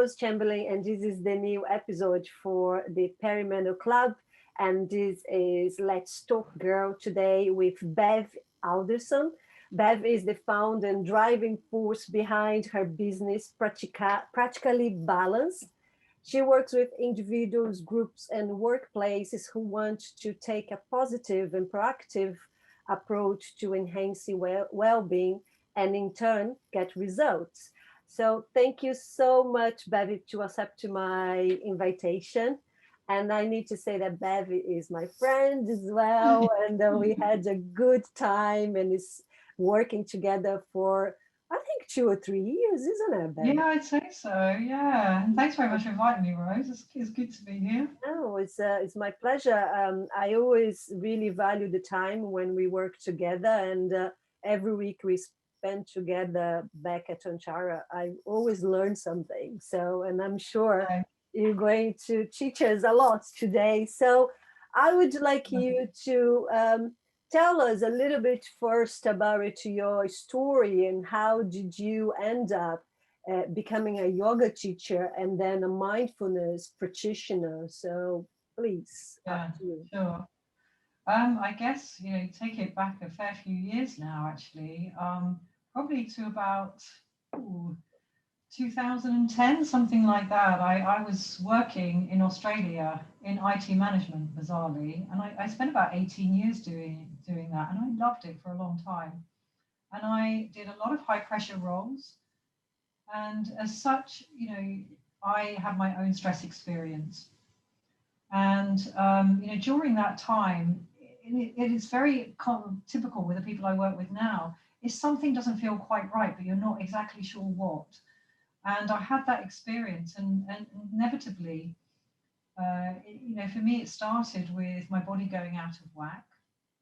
Rose Chamberlain, and this is the new episode for the Peri-menopause Club. And this is Let's Talk Girl today with Bev Alderson. Bev is the founder and driving force behind her business, Practically Balance. She works with individuals, groups, and workplaces who want to take a positive and proactive approach to enhancing well-being and in turn get results. So thank you so much, Bev, to accept my invitation. And I need to say that Bev is my friend as well. And we had a good time and is working together for, I think, 2 or 3 years, isn't it, Bev? Yeah, I'd say so. Yeah. And thanks very much for inviting me, Rose. It's good to be here. No, it's my pleasure. I always really value the time when we work together, and every week we spend together back at Onchara. I always learn something. So, and I'm sure Okay. you're going to teach us a lot today. So, I would like you to tell us a little bit first about your story and how did you end up becoming a yoga teacher and then a mindfulness practitioner. So please, up Yeah, to you. sure. I guess, take it back a fair few years now, actually, probably to about ooh, 2010, something like that. I was working in Australia in IT management, bizarrely, and I spent about 18 years doing that, and I loved it for a long time. And I did a lot of high pressure roles, and as such, I had my own stress experience. And during that time, it is very typical with the people I work with now. If something doesn't feel quite right, but you're not exactly sure what. And I had that experience, and inevitably, for me, it started with my body going out of whack,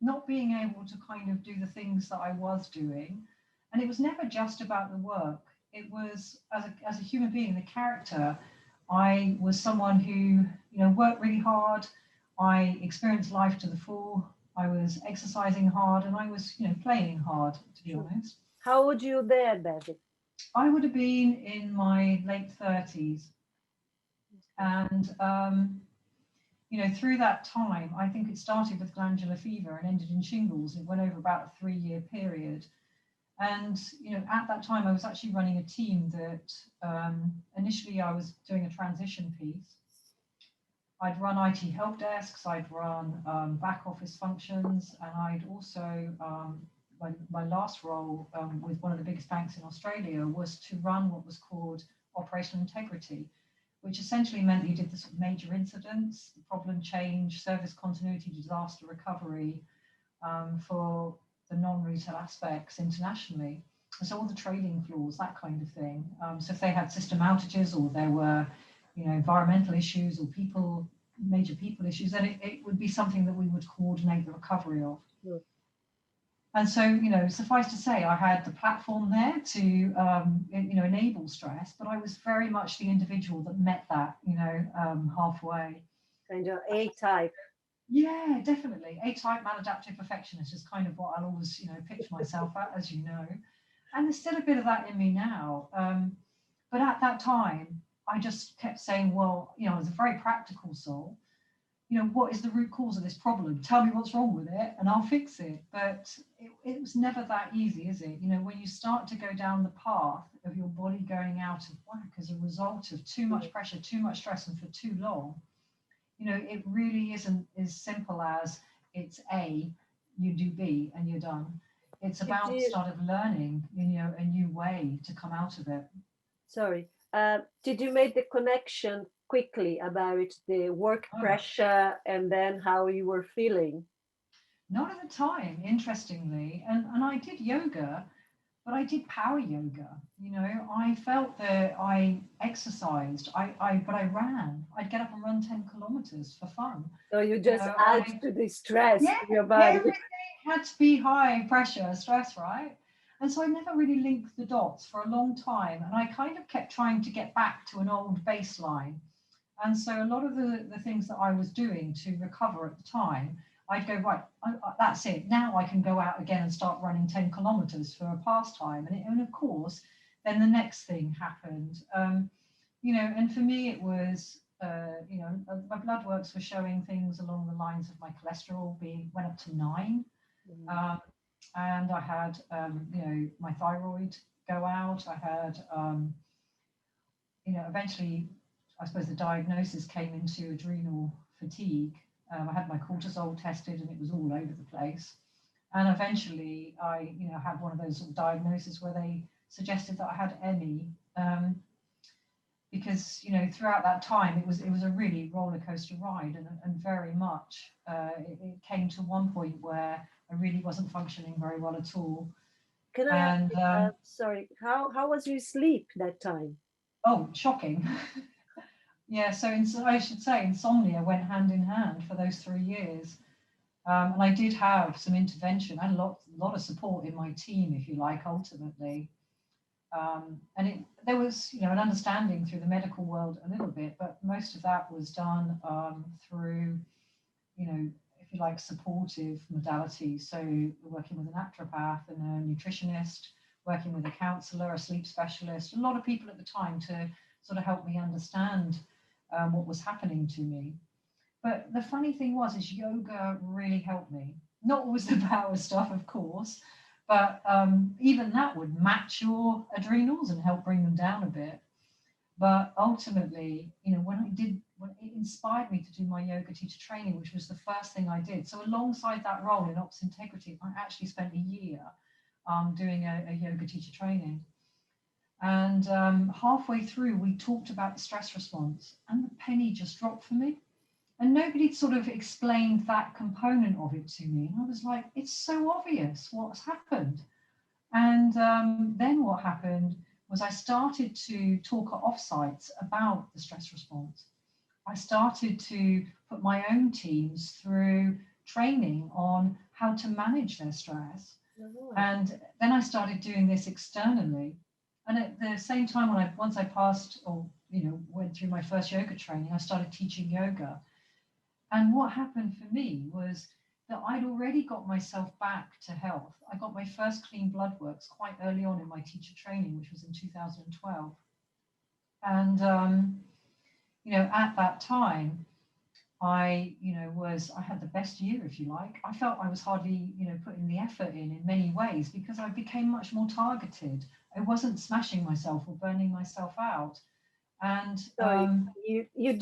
not being able to kind of do the things that I was doing. And it was never just about the work. It was as a human being, the character. I was someone who, worked really hard. I experienced life to the full. I was exercising hard, and I was, playing hard, to be Sure. honest. How would you there, Betty? I would have been in my late 30s. And, through that time, I think it started with glandular fever and ended in shingles. It went over about a 3-year period. And, at that time, I was actually running a team that initially I was doing a transition piece. I'd run IT help desks, I'd run back office functions, and I'd also, my last role with one of the biggest banks in Australia was to run what was called operational integrity, which essentially meant that you did the sort of major incidents, the problem change, service continuity, disaster recovery for the non-retail aspects internationally. And so all the trading floors, that kind of thing. So if they had system outages or there were, environmental issues or major people issues, then it would be something that we would coordinate the recovery of. Sure. And so, suffice to say, I had the platform there to, enable stress, but I was very much the individual that met that, halfway. Kind of A-type. Yeah, definitely. A-type maladaptive perfectionist is kind of what I'll always, pitch myself at, as you know. And there's still a bit of that in me now. But at that time, I just kept saying, well, I was a very practical soul. What is the root cause of this problem? Tell me what's wrong with it and I'll fix it. But it was never that easy, is it? When you start to go down the path of your body going out of whack as a result of too much pressure, too much stress, and for too long, it really isn't as simple as it's A, you do B, and you're done. It's about the start of learning, a new way to come out of it. Sorry. Did you make the connection quickly about the work pressure and then how you were feeling? Not at the time, interestingly. And I did yoga, but I did power yoga. I felt that I exercised, but I ran. I'd get up and run 10 kilometers for fun. So you just add to the stress Yeah, to your body. everything had to be high pressure, stress, right? And so I never really linked the dots for a long time. And I kind of kept trying to get back to an old baseline. And so a lot of the things that I was doing to recover at the time, I'd go, right, that's it. Now I can go out again and start running 10 kilometers for a pastime. And of course, then the next thing happened. And for me, it was, my blood works were showing things along the lines of my cholesterol went up to 9. Mhm. Um, and I had, my thyroid go out. I had, eventually, I suppose the diagnosis came into adrenal fatigue. I had my cortisol tested and it was all over the place. And eventually I, had one of those sort of diagnoses where they suggested that I had ME. Because throughout that time it was a really roller coaster ride, and very much it came to one point where I really wasn't functioning very well at all. Can I ask And you, sorry, how was your sleep that time? oh, shocking. Yeah, so I should say insomnia went hand in hand for those 3 years. And I did have some intervention and a lot of support in my team, if you like, ultimately. And there was, an understanding through the medical world a little bit, but most of that was done through, if you like, supportive modalities. So working with a naturopath and a nutritionist, working with a counselor, a sleep specialist, a lot of people at the time to sort of help me understand what was happening to me. But the funny thing is yoga really helped me. Not always the power stuff, of course, but even that would match your adrenals and help bring them down a bit. But ultimately, when it inspired me to do my yoga teacher training, which was the first thing I did. So alongside that role in Ops Integrity, I actually spent a year doing a yoga teacher training. And halfway through, we talked about the stress response, and the penny just dropped for me. And nobody sort of explained that component of it to me. And I was like, it's so obvious what's happened. And then what happened was I started to talk at offsites about the stress response. I started to put my own teams through training on how to manage their stress. Oh, And then I started doing this externally. And at the same time, once I passed or went through my first yoga training, I started teaching yoga. And what happened for me was that I'd already got myself back to health. I got my first clean blood works quite early on in my teacher training, which was in 2012. And, at that time, I had the best year, if you like. I felt I was hardly, putting the effort in many ways because I became much more targeted. I wasn't smashing myself or burning myself out. And sorry, you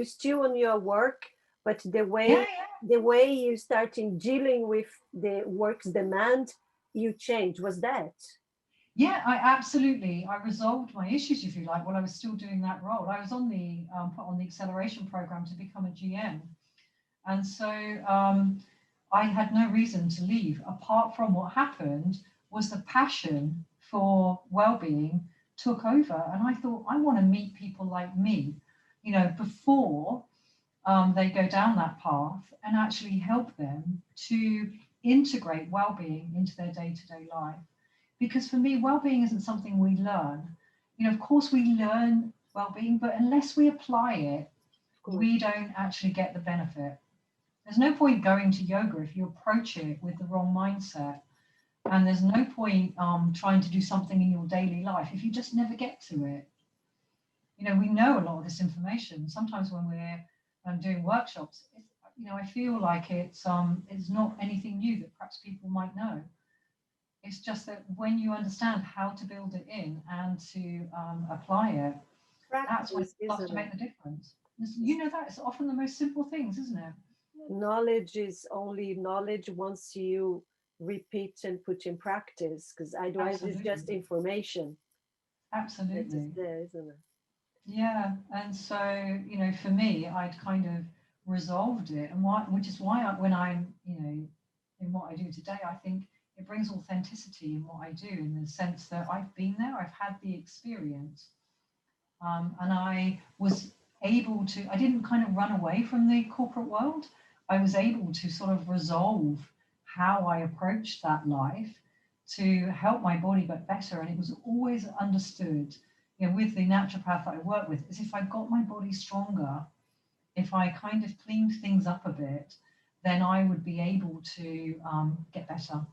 still on your work, but the yeah, way the way you starting dealing with the work's demand, you change. Was that? yeah, I resolved my issues, if you like, while I was still doing that role. I was on the put on the acceleration program to become a GM, and so I had no reason to leave. Apart from what happened was the passion for well-being took over, and I thought I want to meet people like me, before they go down that path, and actually help them to integrate well-being into their day-to-day life. Because for me, well-being isn't something we learn. Of course we learn well-being, but unless we apply it, Of course. we don't actually get the benefit. There's no point going to yoga if you approach it with the wrong mindset. And there's no point trying to do something in your daily life if you just never get to it. We know a lot of this information. Sometimes when we're doing workshops, I feel like it's not anything new that perhaps people might know. It's just that when you understand how to build it in and to apply it, that's when it Practice, starts to isn't it? make the difference. That it's often the most simple things, isn't it? Knowledge is only knowledge once you repeat and put in practice, because otherwise it's just Absolutely. information that is Absolutely. there, isn't it? Yeah. And so, for me, I'd kind of resolved it. Which is why when I'm, in what I do today, I think it brings authenticity in what I do in the sense that I've been there, I've had the experience. And I was I didn't kind of run away from the corporate world. I was able to sort of resolve how I approached that life to help my body get better. And it was always understood, with the naturopath that I work with, is if I got my body stronger, if I kind of cleaned things up a bit, then I would be able to get better.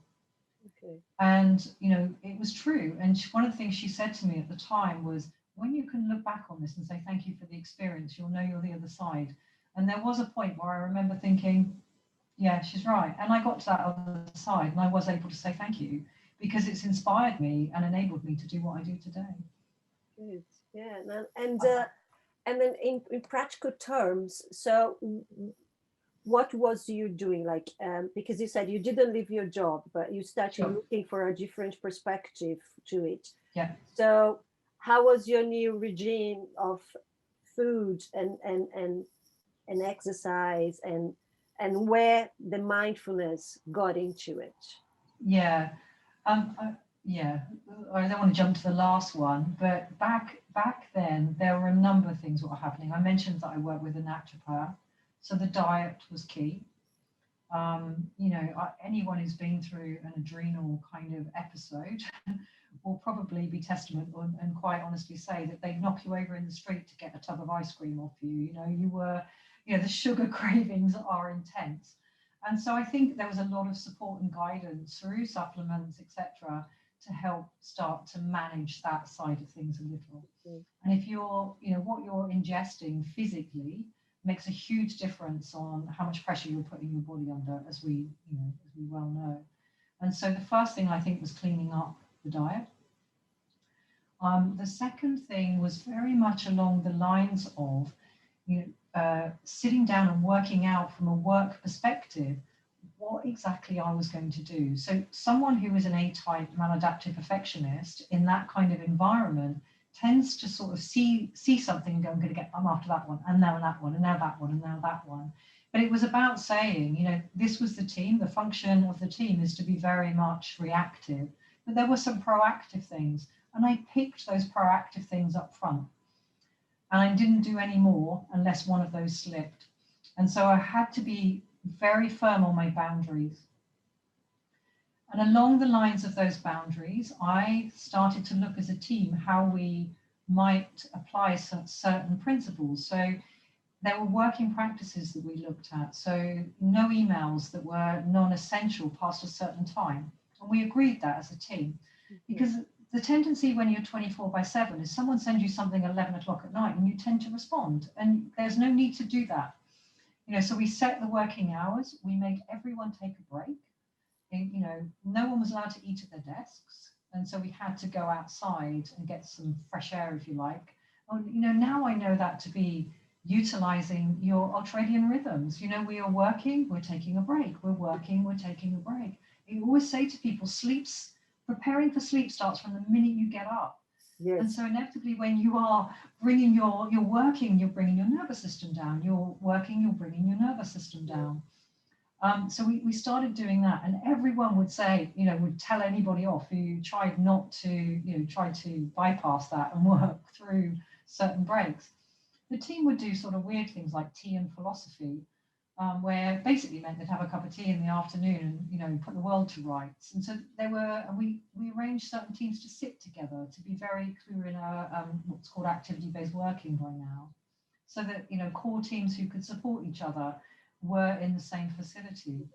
Okay. And, it was true. And one of the things she said to me at the time was, when you can look back on this and say thank you for the experience, you'll know you're the other side. And there was a point where I remember thinking, yeah, she's right. And I got to that other side and I was able to say thank you because it's inspired me and enabled me to do what I do today. Good. Yeah. And then in practical terms, so what was you doing, like, because you said you didn't leave your job, but you started Sure. looking for a different perspective to it. Yeah. So how was your new regime of food and exercise, and where the mindfulness got into it? Yeah. Yeah. I don't want to jump to the last one, but back then there were a number of things that were happening. I mentioned that I worked with a naturopath, so the diet was key. Anyone who's been through an adrenal kind of episode will probably be testament and quite honestly say that they knock you over in the street to get a tub of ice cream off you. The sugar cravings are intense. And so I think there was a lot of support and guidance through supplements, etc., to help start to manage that side of things a little. Mm. And if what you're ingesting physically makes a huge difference on how much pressure you're putting your body under, as we well know. And so the first thing I think was cleaning up the diet. The second thing was very much along the lines of sitting down and working out from a work perspective what exactly I was going to do. So someone who is an A-type maladaptive perfectionist in that kind of environment tends to sort of see something and go, I'm after that one, and now that one, and now that one, and now that one. But it was about saying, this was the team. The function of the team is to be very much reactive, but there were some proactive things, and I picked those proactive things up front. And I didn't do any more unless one of those slipped. And so I had to be very firm on my boundaries. And along the lines of those boundaries, I started to look as a team how we might apply certain principles. So there were working practices that we looked at. So no emails that were non-essential past a certain time. And we agreed that as a team. Because the tendency when you're 24/7 is someone sends you something at 11 o'clock at night and you tend to respond. And there's no need to do that. So we set the working hours. We made everyone take a break. No one was allowed to eat at their desks. And so we had to go outside and get some fresh air, if you like. Now I know that to be utilizing your ultradian rhythms. We are working, we're taking a break. We're working, we're taking a break. You always say to people, preparing for sleep starts from the minute you get up. Yes. And so inevitably when you are you're working, you're bringing your nervous system down. You're working, you're bringing your nervous system down. So we started doing that, and everyone would say, would tell anybody off who tried not to, tried to bypass that and work through certain breaks. The team would do sort of weird things like tea and philosophy, where basically meant they'd have a cup of tea in the afternoon and, put the world to rights. And so we arranged certain teams to sit together, to be very clear in our what's called activity-based working by now, so that, core teams who could support each other were in the same facility.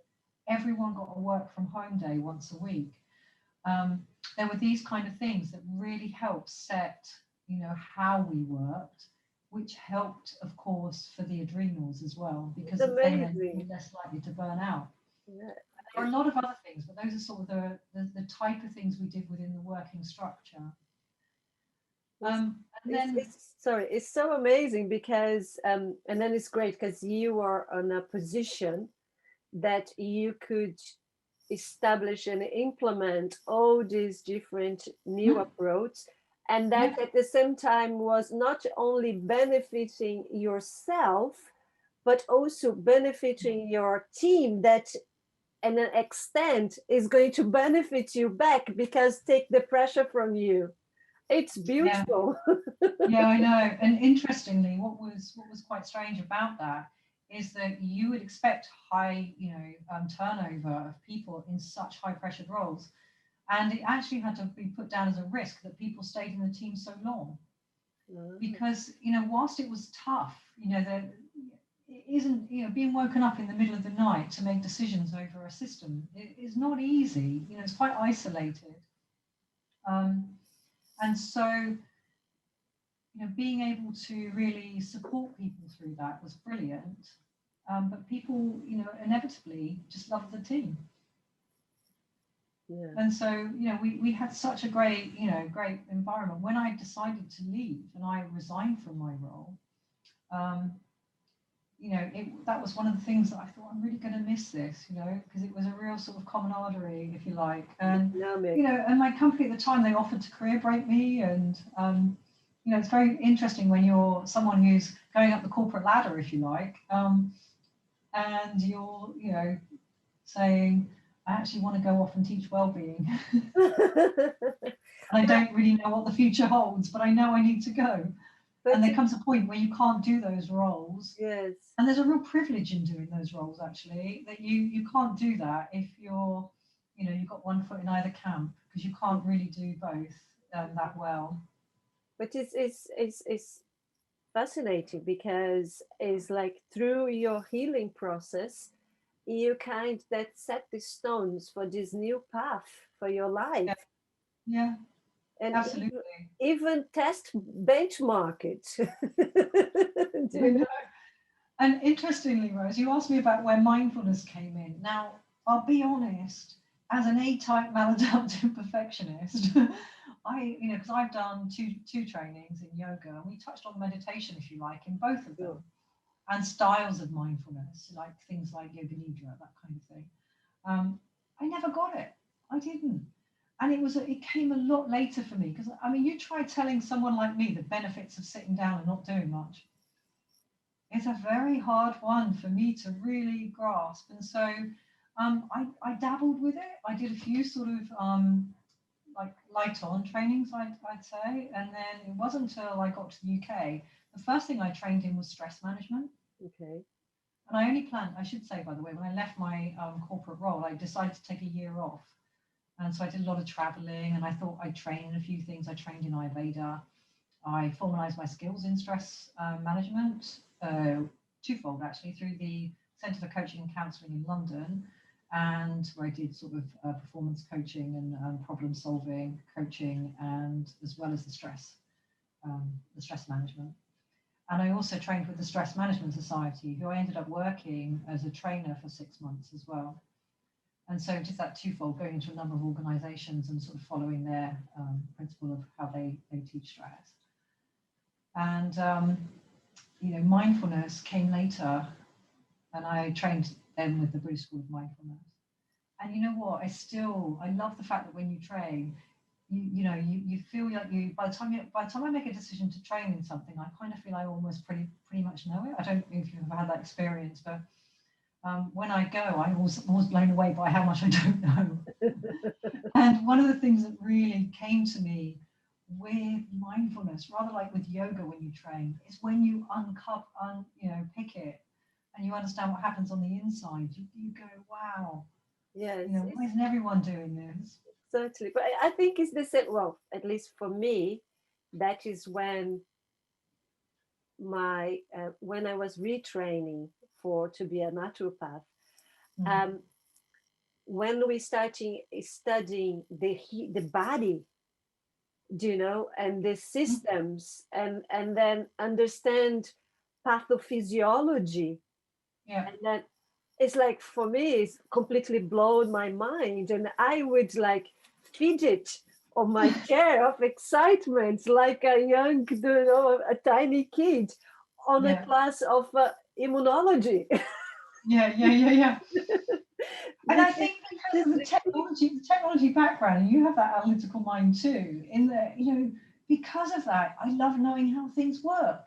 Everyone got a work from home day once a week. There were these kind of things that really helped set, how we worked, which helped, of course, for the adrenals as well, because then they're less likely to burn out. Yeah. There are a lot of other things, but those are sort of the type of things we did within the working structure. It's so amazing because, and then it's great because you are in a position that you could establish and implement all these different new approaches, and that at the same time was not only benefiting yourself, but also benefiting your team, that in an extent is going to benefit you back because take the pressure from you. It's beautiful. Yeah, I know. And interestingly, what was quite strange about that is that you would expect high, turnover of people in such high pressured roles. And it actually had to be put down as a risk that people stayed in the team so long. Because, whilst it was tough, it isn't, being woken up in the middle of the night to make decisions over a system, it is not easy. It's quite isolated. And so being able to really support people through that was brilliant. But people, inevitably just loved the team. Yeah. And so, we had such a great, great environment. When I decided to leave and I resigned from my role, um, that was one of the things that I thought, I'm really going to miss this, because it was a real sort of camaraderie, if you like. And, Dynamic. and my company at the time, they offered to career break me. And, it's very interesting when you're someone who's going up the corporate ladder, if you like, and you're, saying, I actually want to go off and teach wellbeing. And I don't really know what the future holds, but I know I need to go. But And there comes a point where you can't do those roles. yes. And there's a real privilege in doing those roles, actually, that you can't do that if you've got one foot in either camp, because you can't really do both that well. But it's fascinating because it's like through your healing process, you kind that set the stones for this new path for your Yeah, life, yeah, and absolutely. even test benchmark it. Do I you know? know. And interestingly, Rose, you asked me about where mindfulness came in. Now, I'll be honest, as an A-type maladaptive perfectionist, because I've done two trainings in yoga, and we touched on meditation, if you like, in both of them, Sure. and styles of mindfulness, like things like yoga nidra, that kind of thing. I never got it. I didn't. And it came a lot later for me, because you try telling someone like me the benefits of sitting down and not doing much. It's a very hard one for me to really grasp. And so I dabbled with it. I did a few sort of like light on trainings, I'd say. And then it wasn't until I got to the UK, the first thing I trained in was stress management. Okay. And I only planned, I should say, by the way, when I left my corporate role, I decided to take a year off. And so I did a lot of traveling, and I thought I'd train in a few things. I trained in Ayurveda. I formalized my skills in stress management, twofold actually, through the Centre for Coaching and Counselling in London, and where I did sort of performance coaching and problem solving coaching, and as well as the stress management. And I also trained with the Stress Management Society, who I ended up working as a trainer for 6 months as well. And so just that twofold, going into a number of organizations and sort of following their principle of how they teach stress. And, mindfulness came later, and I trained then with the British School of Mindfulness. And you know what? I love the fact that when you train, you feel like by the time I make a decision to train in something, I kind of feel I almost pretty much know it. I don't know if you've ever had that experience, but when I go, I'm always blown away by how much I don't know. And one of the things that really came to me with mindfulness, rather like with yoga when you train, is when you pick it and you understand what happens on the inside, you go, wow, Yes, why isn't everyone doing this? certainly. But I think it's the same. Well, at least for me, that is when I was retraining for to be a naturopath. Mm. Um, when we starting studying the body, do you know, and the Mm. systems, and then understand pathophysiology, Yeah, and then it's like for me it's completely blown my mind, and I would like fidget on my chair of excitement like a young, you know, a tiny kid on a yeah, class of immunology. yeah. And I Because think because of the technology background, and you have that analytical mind too, in that, because of that, I love knowing how things work.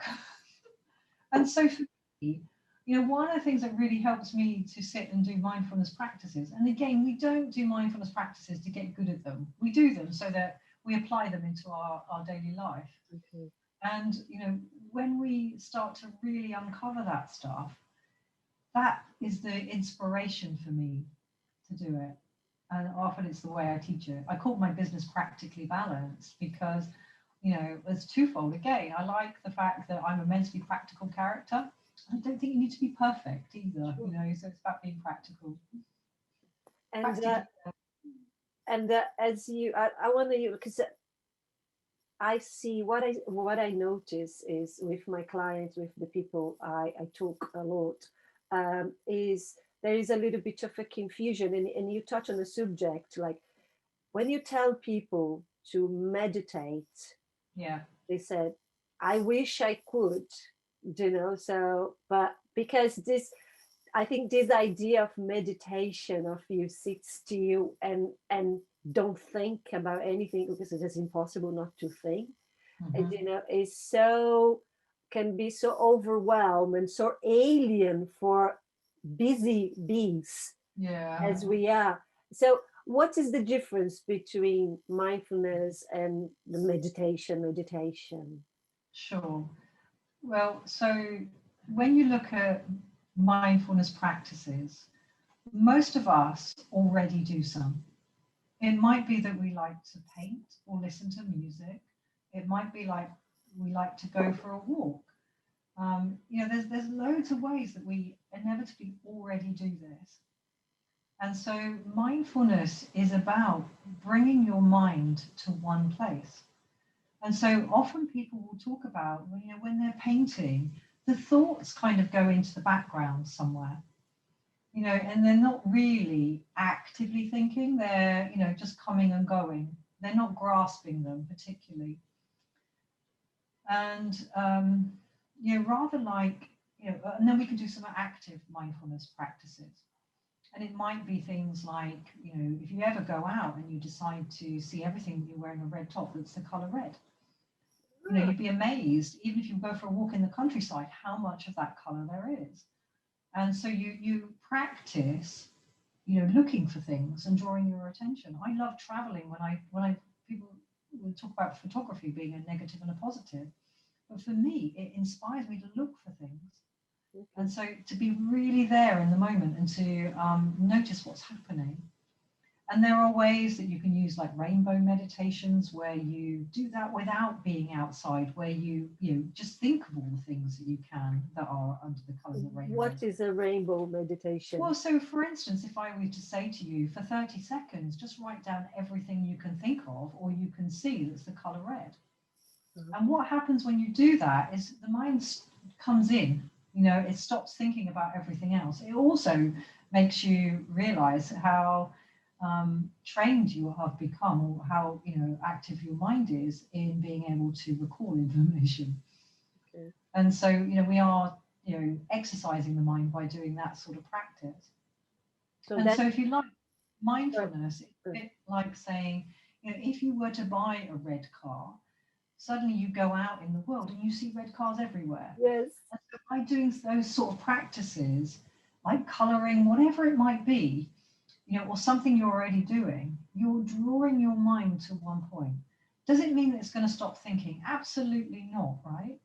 And so for me, one of the things that really helps me to sit and do mindfulness practices, and again, we don't do mindfulness practices to get good at them. We do them so that we apply them into our daily life. okay. And, when we start to really uncover that stuff, that is the inspiration for me to do it. And often it's the way I teach it. I call my business practically balanced because, it's twofold. Again, I like the fact that I'm a immensely practical character. I don't think you need to be perfect either, Sure. so it's about being practical. and Practically. as you I want to, because I see what I notice is with my clients, with the people I talk a lot, is there is a little bit of a confusion, and you touch on the subject, like when you tell people to meditate, Yeah. they said, I wish I could, so, but because this, I think this idea of meditation, of you sit still and don't think about anything because it is impossible not to think, and, Hmm. is so, can be so overwhelmed and so alien for busy beings Yeah. as we are. So, what is the difference between mindfulness and the meditation? Meditation. Sure. Well, so when you look at mindfulness practices, most of us already do some. It might be that we like to paint or listen to music. It might be like we like to go for a walk. There's loads of ways that we inevitably already do this. And so mindfulness is about bringing your mind to one place. And so often people will talk about, when they're painting, the thoughts kind of go into the background somewhere, and they're not really actively thinking. They're, just coming and going. They're not grasping them particularly. And, rather like, and then we can do some active mindfulness practices. And it might be things like, if you ever go out and you decide to see everything, you're wearing a red top that's the color red. You'd be amazed, even if you go for a walk in the countryside, how much of that color there is. And so you practice, looking for things and drawing your attention. I love traveling when I people will talk about photography being a negative and a positive. But for me, it inspires me to look for things. Okay. And so to be really there in the moment and to notice what's happening. And there are ways that you can use like rainbow meditations where you do that without being outside, where you just think of all the things that you can that are under the colours of the rainbow. What is a rainbow meditation? Well, so for instance, if I were to say to you for 30 seconds, just write down everything you can think of or you can see that's the colour red. And what happens when you do that is the mind comes in, it stops thinking about everything else. It also makes you realize how trained you have become, or how active your mind is in being able to recall information. Okay. And so we are exercising the mind by doing that sort of practice. So And that, so if you like right, mindfulness, it's a bit like saying, if you were to buy a red car, suddenly you go out in the world and you see red cars everywhere. yes. And so by doing those sort of practices, like colouring, whatever it might be, or something you're already doing, you're drawing your mind to one point. Does it mean that it's going to stop thinking? Absolutely not, right?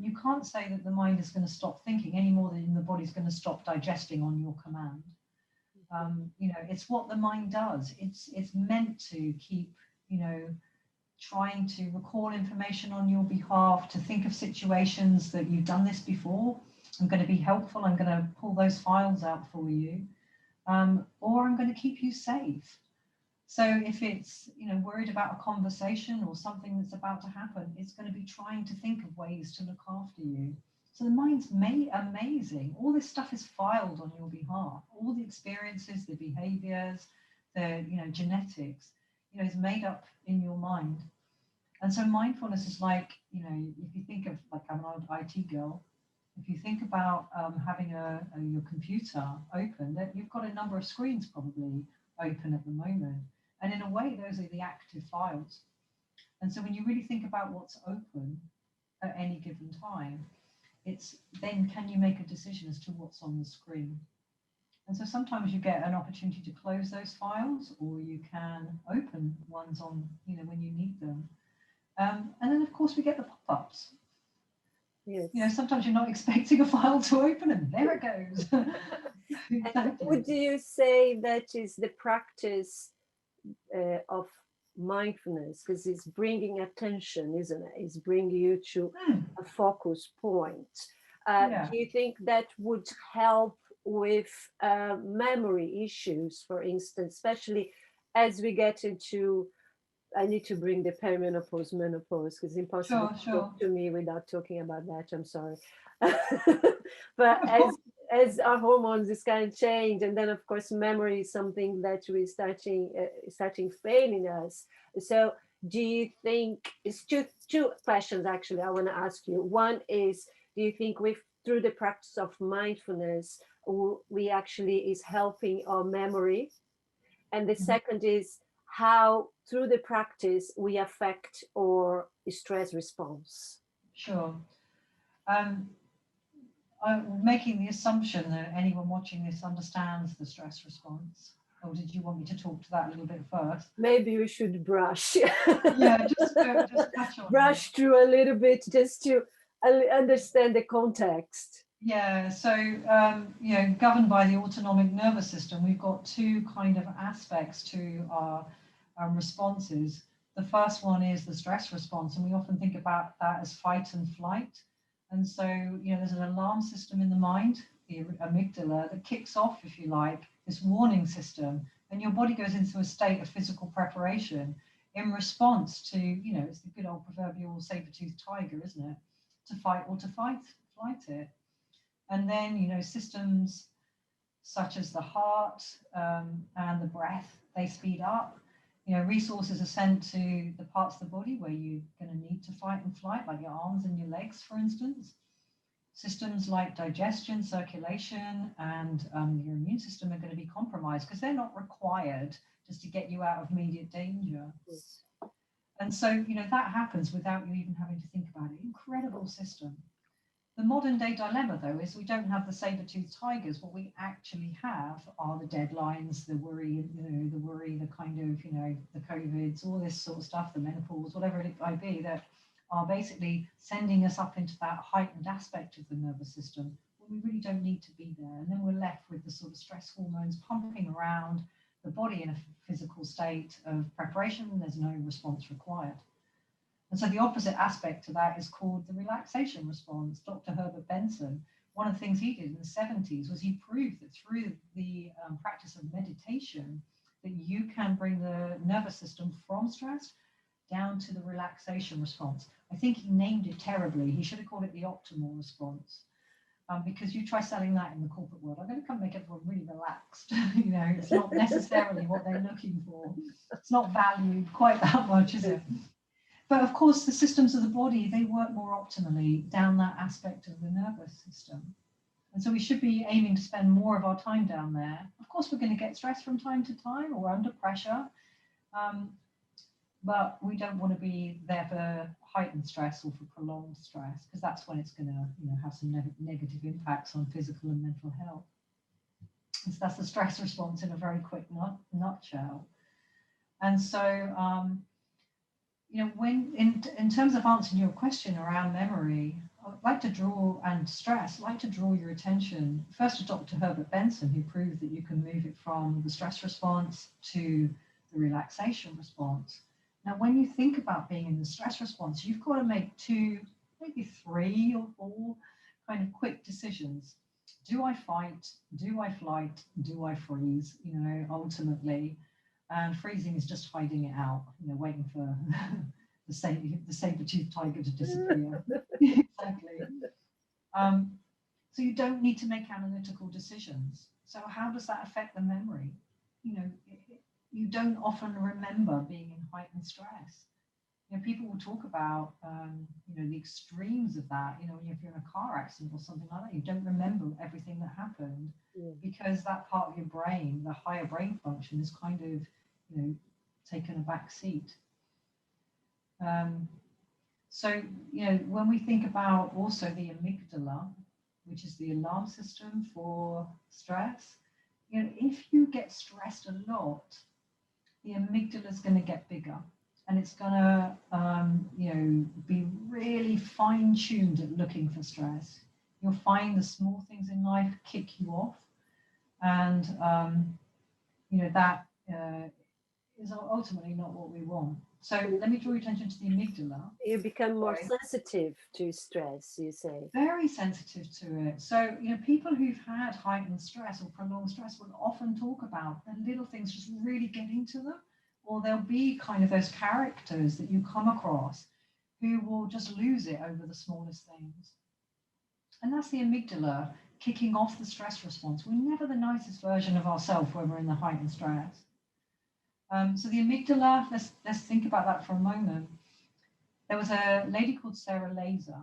You can't say that the mind is going to stop thinking any more than the body's going to stop digesting on your command. It's what the mind does. It's meant to keep, trying to recall information on your behalf, to think of situations that you've done this before. I'm going to be helpful. I'm going to pull those files out for you. Or I'm going to keep you safe. So if it's, worried about a conversation or something that's about to happen, it's going to be trying to think of ways to look after you. So the mind's amazing. All this stuff is filed on your behalf. All the experiences, the behaviors, the, genetics, is made up in your mind. And so mindfulness is like, if you think of, like, I'm an old IT girl, if you think about having your computer open, that you've got a number of screens probably open at the moment. And in a way, those are the active files. And so when you really think about what's open at any given time, it's then can you make a decision as to what's on the screen? And so sometimes you get an opportunity to close those files, or you can open ones on, when you need them. And then, of course, we get the pop-ups. Yes. Sometimes you're not expecting a file to open and there it goes. And Exactly. would you say that is the practice of mindfulness? Because it's bringing attention, isn't it? It's bringing you to Hmm. a focus point. Yeah. Do you think that would help with memory issues, for instance, especially as we get into I need to bring the perimenopause, menopause, because it's impossible Sure, to talk sure. to me without talking about that. I'm sorry. But Of course. as our hormones is kind of change, and then of course memory is something that we starting failing us. So do you think it's two questions actually I want to ask you. One is, do you think with through the practice of mindfulness we actually is helping our memory, and the Mhm. second is how through the practice we affect our stress response. Sure. Um, I'm making the assumption that anyone watching this understands the stress response. Or did you want me to talk to that a little bit first? Maybe we should brush Yeah, just touch on it. brush through a little bit just to understand the context. Yeah, so governed by the autonomic nervous system, we've got two kind of aspects to our responses. The first one is the stress response, and we often think about that as fight and flight. And so, there's an alarm system in the mind, the amygdala, that kicks off, if you like, this warning system, and your body goes into a state of physical preparation in response to, it's the good old proverbial saber-toothed tiger, isn't it? To fight or to flight it. And then, systems such as the heart and the breath, they speed up. Resources are sent to the parts of the body where you're going to need to fight and flight, like your arms and your legs, for instance. Systems like digestion, circulation, and your immune system are going to be compromised because they're not required just to get you out of immediate danger. Yes. And so, that happens without you even having to think about it. Incredible system. The modern day dilemma, though, is we don't have the saber-toothed tigers. What we actually have are the deadlines, the worry, the kind of, the COVIDs, all this sort of stuff, the menopause, whatever it might be, that are basically sending us up into that heightened aspect of the nervous system when we really don't need to be there. And then we're left with the sort of stress hormones pumping around the body in a physical state of preparation, and there's no response required. And so the opposite aspect to that is called the relaxation response. Dr. Herbert Benson, one of the things he did in the 70s was he proved that through the practice of meditation, that you can bring the nervous system from stress down to the relaxation response. I think he named it terribly. He should have called it the optimal response. Because you try selling that in the corporate world, I'm going to come make everyone really relaxed. It's not necessarily what they're looking for. It's not valued quite that much, is it? But of course, the systems of the body, they work more optimally down that aspect of the nervous system. And so we should be aiming to spend more of our time down there. Of course, we're going to get stressed from time to time or under pressure, but we don't want to be there for heightened stress or for prolonged stress, because that's when it's going to have some negative impacts on physical and mental health. And so that's the stress response in a very quick nutshell. And so, when in terms of answering your question around memory, I'd like to draw and stress, I'd like to draw your attention first to Dr. Herbert Benson, who proved that you can move it from the stress response to the relaxation response. Now, when you think about being in the stress response, you've got to make 2, maybe 3 or 4 kind of quick decisions. Do I fight? Do I flight? Do I freeze? Ultimately. And freezing is just hiding it out, waiting for the saber-toothed tiger to disappear. Exactly. So you don't need to make analytical decisions. So how does that affect the memory? You don't often remember being in heightened stress. People will talk about, the extremes of that. If you're in a car accident or something like that, you don't remember everything that happened because that part of your brain, the higher brain function, is kind of, taken a back seat. So, when we think about also the amygdala, which is the alarm system for stress, if you get stressed a lot, the amygdala is going to get bigger, and it's going to, be really fine-tuned at looking for stress. You'll find the small things in life kick you off, and that is ultimately not what we want. So let me draw your attention to the amygdala. You become more Sorry. sensitive to stress, you say. Very sensitive to it. So, people who've had heightened stress or prolonged stress will often talk about the little things just really getting to them, or there'll be kind of those characters that you come across who will just lose it over the smallest things. And that's the amygdala kicking off the stress response. We're never the nicest version of ourselves when we're in the heightened stress. So the amygdala, let's think about that for a moment. There was a lady called Sarah Laser.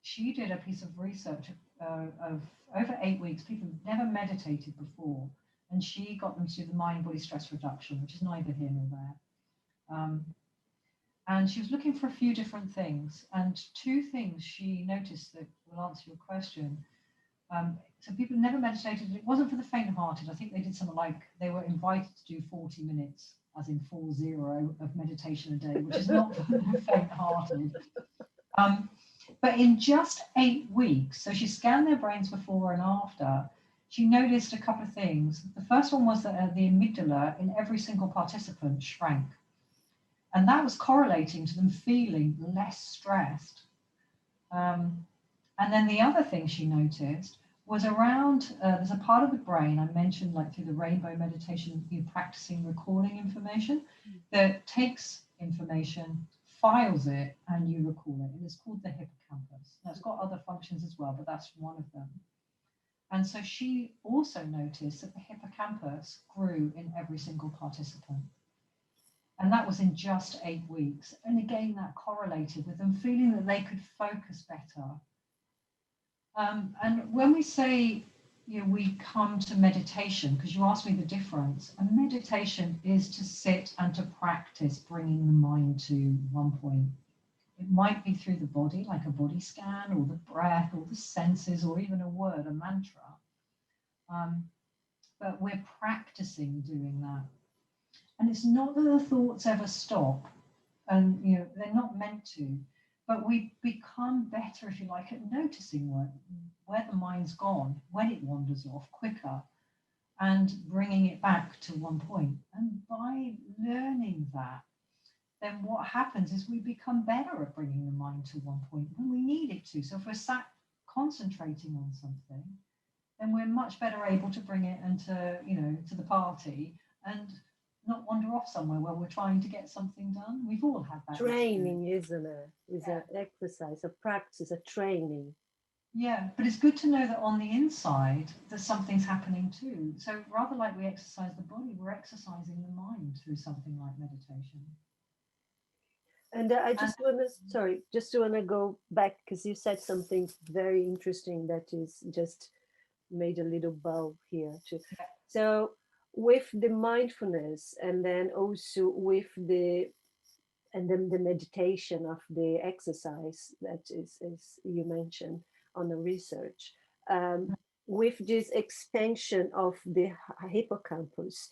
She did a piece of research of over 8 weeks. People never meditated before, and she got them to do the mind-body stress reduction, which is neither here nor there. And she was looking for a few different things, and two things she noticed that will answer your question. So people never meditated. It wasn't for the faint-hearted. I think they did something like they were invited to do 40 minutes, as in 40, of meditation a day, which is not for the faint-hearted. But in just 8 weeks, so she scanned their brains before and after, she noticed a couple of things. The first one was that the amygdala in every single participant shrank. And that was correlating to them feeling less stressed. And then the other thing she noticed was around, there's a part of the brain I mentioned, like through the rainbow meditation, you're practicing recalling information, that takes information, files it, and you recall it. And it's called the hippocampus. Now, it's got other functions as well, but that's one of them. And so she also noticed that the hippocampus grew in every single participant. And that was in just 8 weeks. And again, that correlated with them feeling that they could focus better. And when we say, we come to meditation, because you asked me the difference, and meditation is to sit and to practice bringing the mind to one point. It might be through the body, like a body scan, or the breath, or the senses, or even a word, a mantra. But we're practicing doing that. And it's not that the thoughts ever stop, and they're not meant to, but we become better, if you like, at noticing where the mind's gone, when it wanders off quicker, and bringing it back to one point. And by learning that, then what happens is we become better at bringing the mind to one point when we need it to. So if we're sat concentrating on something, then we're much better able to bring it into, to the party and not wander off somewhere where we're trying to get something done. We've all had that training, isn't it? It's an exercise, a practice, a training. Yeah, but it's good to know that on the inside that something's happening too. So rather like we exercise the body, we're exercising the mind through something like meditation. And I just want to go back, because you said something very interesting that is just made a little bulb here too. Yeah. So with the mindfulness, and then also with the meditation of the exercise that is you mentioned on the research, with this expansion of the hippocampus,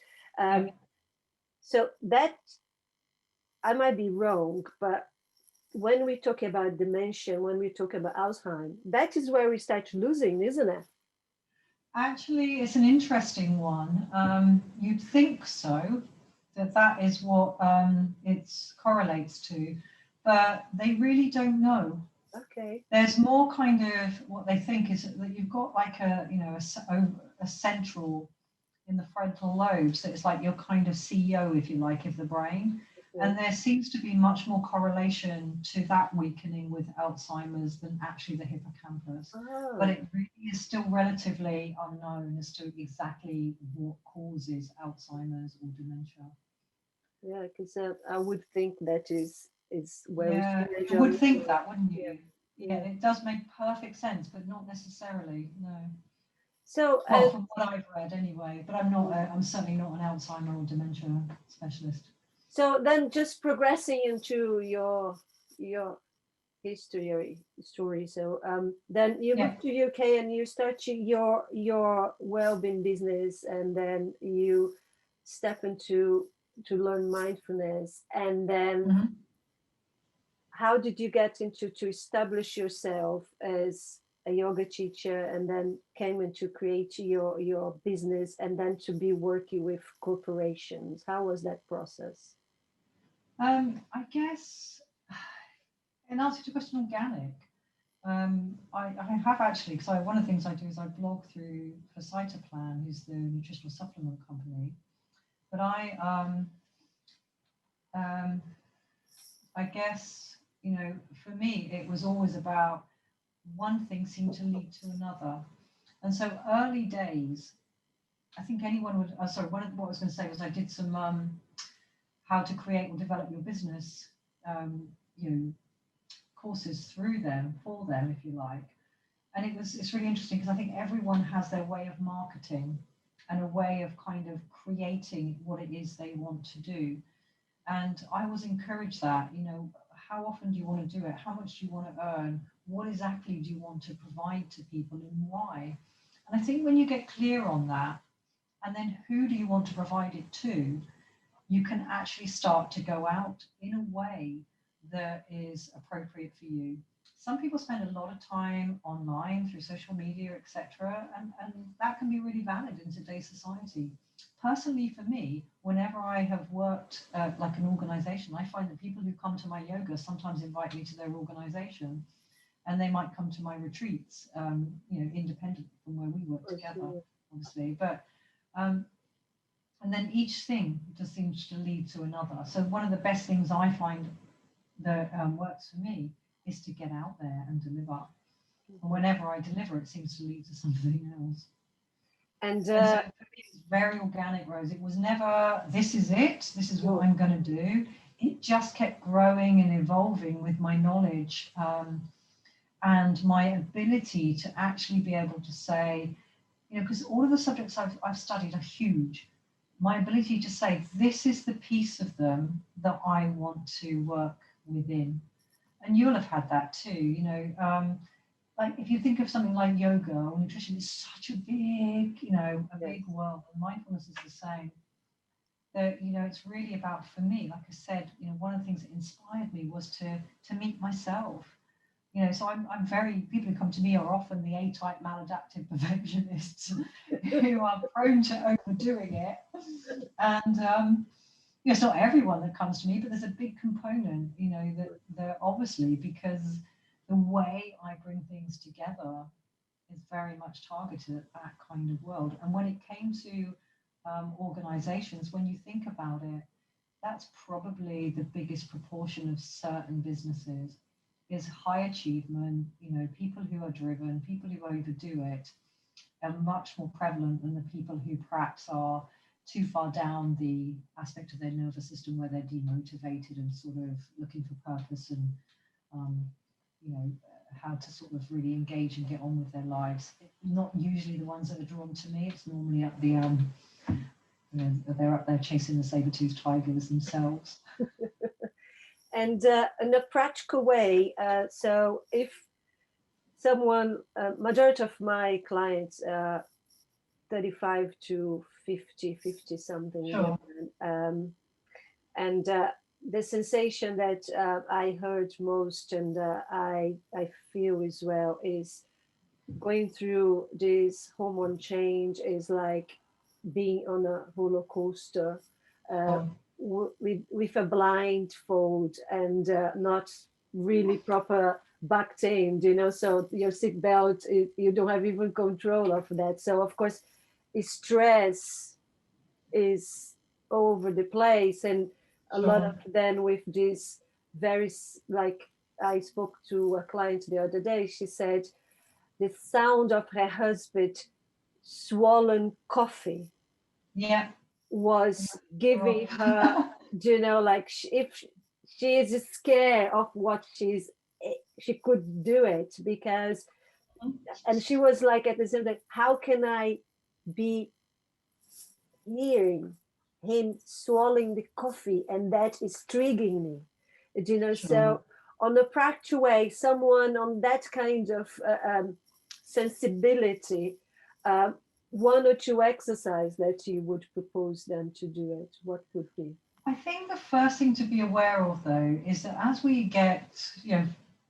so that, I might be wrong, but when we talk about dementia, when we talk about Alzheimer's, that is where we start losing, isn't it? Actually, it's an interesting one. You'd think so, that is what it correlates to, but they really don't know. Okay. There's more kind of what they think is that you've got like a central in the frontal lobe, so it's like your kind of CEO, if you like, of the brain. And there seems to be much more correlation to that weakening with Alzheimer's than actually the hippocampus. Oh. But it really is still relatively unknown as to exactly what causes Alzheimer's or dementia. Yeah, because I would think that is where we you would think that, wouldn't you? Yeah, it does make perfect sense, but not necessarily, no. So well, from what I've read anyway, but I'm certainly not an Alzheimer or dementia specialist. So then, just progressing into your story. So then you moved to UK and you start your wellbeing business, and then you step into to learn mindfulness, and then how did you get into to establish yourself as a yoga teacher, and then came into create your business, and then to be working with corporations? How was that process? I guess, in answer to the question, organic. I have actually, because one of the things I do is I blog through for Cytoplan, who's the nutritional supplement company. But um, I guess, for me, it was always about one thing seemed to lead to another. And so early days, I think anyone would, sorry, what I was going to say was I did some how to create or develop your business, um, you know, courses through them, for them, if you like. And it's really interesting because I think everyone has their way of marketing and a way of kind of creating what it is they want to do. And I always encourage that, how often do you want to do it? How much do you want to earn? What exactly do you want to provide to people and why? And I think when you get clear on that, and then who do you want to provide it to, you can actually start to go out in a way that is appropriate for you. Some people spend a lot of time online through social media, etc., and that can be really valid in today's society. Personally, for me, whenever I have worked like an organization, I find that people who come to my yoga sometimes invite me to their organization, and they might come to my retreats, independent from where we work together, obviously. But and then each thing just seems to lead to another. So one of the best things I find that works for me is to get out there and deliver. And whenever I deliver, it seems to lead to something else. And so for me, it's very organic, Rose. It was never, this is it, this is what I'm going to do. It just kept growing and evolving with my knowledge and my ability to actually be able to say, because all of the subjects I've studied are huge. My ability to say, this is the piece of them that I want to work within. And you'll have had that too, like if you think of something like yoga or nutrition, it's such a big, big world. And mindfulness is the same. That, it's really about, for me, like I said, one of the things that inspired me was to meet myself. So I'm very, people who come to me are often the A-type maladaptive perfectionists who are prone to overdoing it. And it's not everyone that comes to me, but there's a big component, that obviously, because the way I bring things together is very much targeted at that kind of world. And when it came to organizations, when you think about it, that's probably the biggest proportion of certain businesses is high achievement, people who are driven, people who overdo it are much more prevalent than the people who perhaps are too far down the aspect of their nervous system where they're demotivated and sort of looking for purpose and, how to sort of really engage and get on with their lives. Not usually the ones that are drawn to me. It's normally at the, they're up there chasing the saber-toothed tigers themselves. And in a practical way, so if someone, majority of my clients, 35 to 50 something, sure. And the sensation that I heard most and I feel as well is going through this hormone change is like being on a roller coaster with a blindfold and not really proper back tamed, so your seatbelt, you don't have even control of that. So of course, stress is over the place, and a lot of them with this very, like, I spoke to a client the other day. She said the sound of her husband swollen coffee was giving her, like if she is scared of what she could do it, because, and she was like at the same time, how can I be hearing him swallowing the coffee and that is triggering me, so on a practical way, someone on that kind of sensibility, one or two exercise that you would propose them to do it, what would be? I think the first thing to be aware of, though, is that as we get,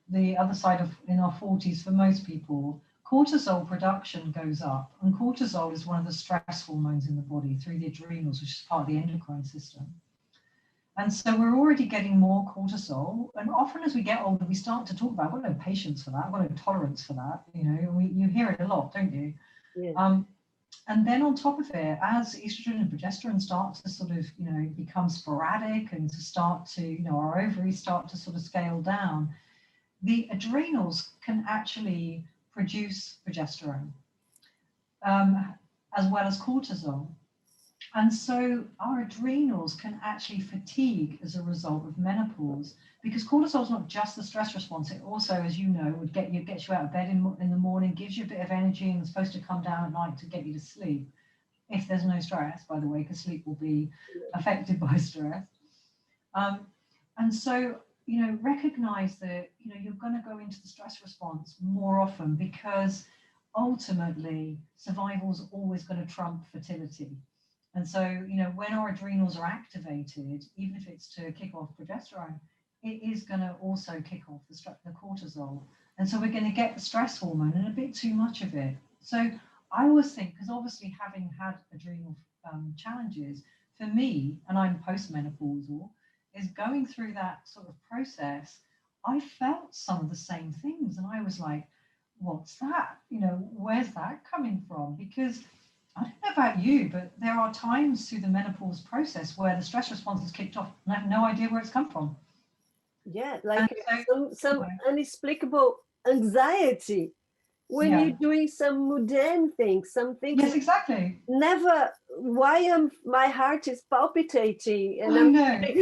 the other side of in our 40s, for most people, cortisol production goes up. And cortisol is one of the stress hormones in the body through the adrenals, which is part of the endocrine system. And so we're already getting more cortisol. And often as we get older, we start to talk about, I've got no patience for that, I've got no tolerance for that. You hear it a lot, don't you? Yeah. And then on top of it, as estrogen and progesterone start to sort of, become sporadic and to start to, our ovaries start to sort of scale down, the adrenals can actually produce progesterone, as well as cortisol. And so our adrenals can actually fatigue as a result of menopause, because cortisol is not just the stress response. It also, as you know, gets you out of bed in the morning, gives you a bit of energy, and is supposed to come down at night to get you to sleep. If there's no stress, by the way, because sleep will be affected by stress. And so, recognize that, you're going to go into the stress response more often, because ultimately survival is always going to trump fertility. And so, when our adrenals are activated, even if it's to kick off progesterone, it is going to also kick off the cortisol. And so we're going to get the stress hormone and a bit too much of it. So I always think, because obviously having had adrenal challenges, for me, and I'm postmenopausal, is going through that sort of process, I felt some of the same things. And I was like, what's that? Where's that coming from? Because I don't know about you, but there are times through the menopause process where the stress response is kicked off and I have no idea where it's come from. Yeah, like so, some inexplicable anxiety when yeah. you're doing some mundane things, something. Yes, exactly. Never. Why my heart is palpitating, and I I'm know. like,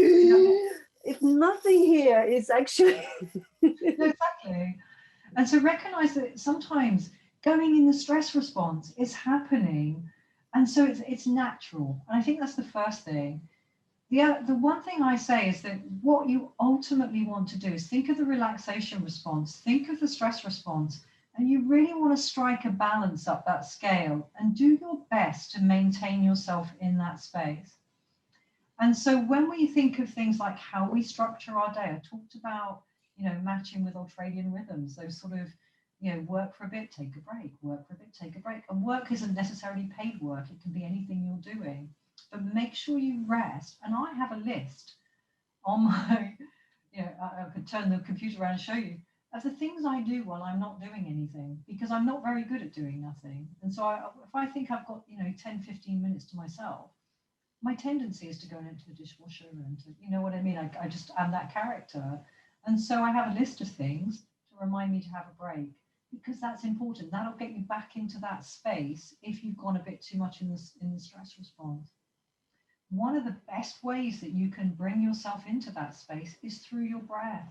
if nothing here is actually. No, exactly. And so recognize that sometimes going in the stress response is happening. And so it's natural. And I think that's the first thing. The one thing I say is that what you ultimately want to do is think of the relaxation response, think of the stress response, and you really want to strike a balance up that scale and do your best to maintain yourself in that space. And so when we think of things like how we structure our day, I talked about, matching with ultradian rhythms, those sort of, work for a bit, take a break, work for a bit, take a break. And work isn't necessarily paid work. It can be anything you're doing, but make sure you rest. And I have a list on my, I could turn the computer around and show you, of the things I do while I'm not doing anything, because I'm not very good at doing nothing. And so if I think I've got, 10, 15 minutes to myself, my tendency is to go into the dishwasher and to, you know what I mean? I just am that character. And so I have a list of things to remind me to have a break, because that's important. That'll get you back into that space if you've gone a bit too much in the stress response. One of the best ways that you can bring yourself into that space is through your breath.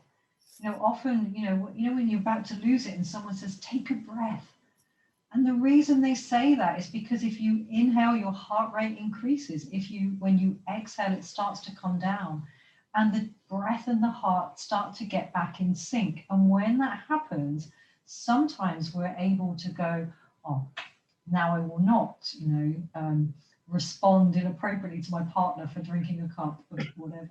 Often, when you're about to lose it and someone says, take a breath. And the reason they say that is because if you inhale, your heart rate increases. When you exhale, it starts to come down. And the breath and the heart start to get back in sync. And when that happens, sometimes we're able to go, oh, now I will not, respond inappropriately to my partner for drinking a cup of whatever,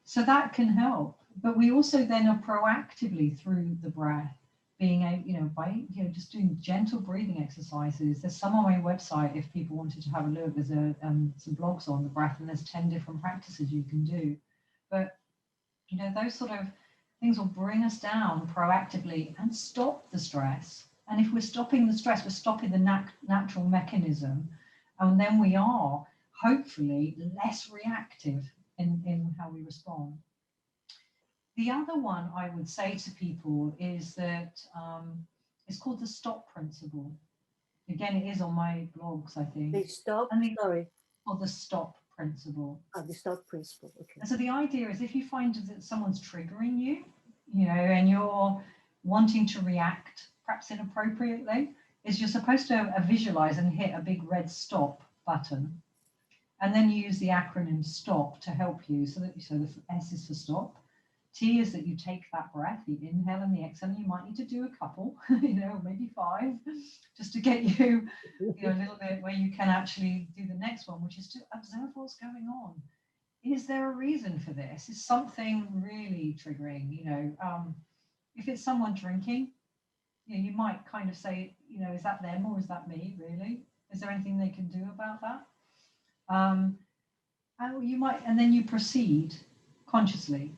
So that can help. But we also then are proactively through the breath being by just doing gentle breathing exercises. There's some on my website if people wanted to have a look. There's some blogs on the breath, and there's 10 different practices you can do. But those sort of things will bring us down proactively and stop the stress. And if we're stopping the stress, we're stopping the natural mechanism, and then we are hopefully less reactive in how we respond. The other one I would say to people is that it's called the stop principle. Again, it is on my blogs, I think. They stop, sorry. Or the stop principle. Oh, the stop principle, okay. And so the idea is if you find that someone's triggering you, and you're wanting to react perhaps inappropriately, is you're supposed to visualize and hit a big red stop button. And then you use the acronym STOP to help you. So the S is for stop. T is that you take that breath, the inhale and the exhale. You might need to do a couple, maybe 5, just to get you, a little bit where you can actually do the next one, which is to observe what's going on. Is there a reason for this? Is something really triggering? If it's someone drinking, you might kind of say, is that them or is that me, really? Is there anything they can do about that? And then you proceed consciously.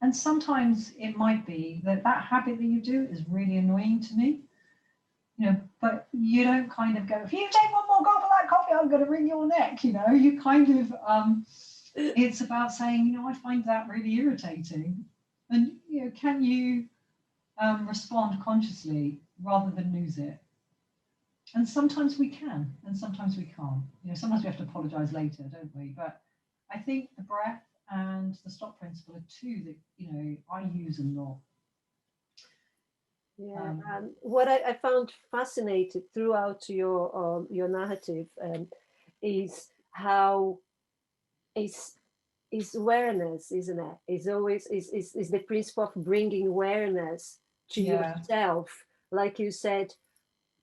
And sometimes it might be that habit that you do is really annoying to me. but you don't kind of go, if you take one more gulp of that coffee, I'm going to wring your neck. You kind of, it's about saying, I find that really irritating. And, can you respond consciously rather than lose it? And sometimes we can, and sometimes we can't. Sometimes we have to apologize later, don't we? But I think the breath and the stop principle are two that, I use a lot. Yeah, what I found fascinating throughout your narrative is how is awareness, isn't it? Is always is the principle of bringing awareness to Yeah, yourself. Like you said,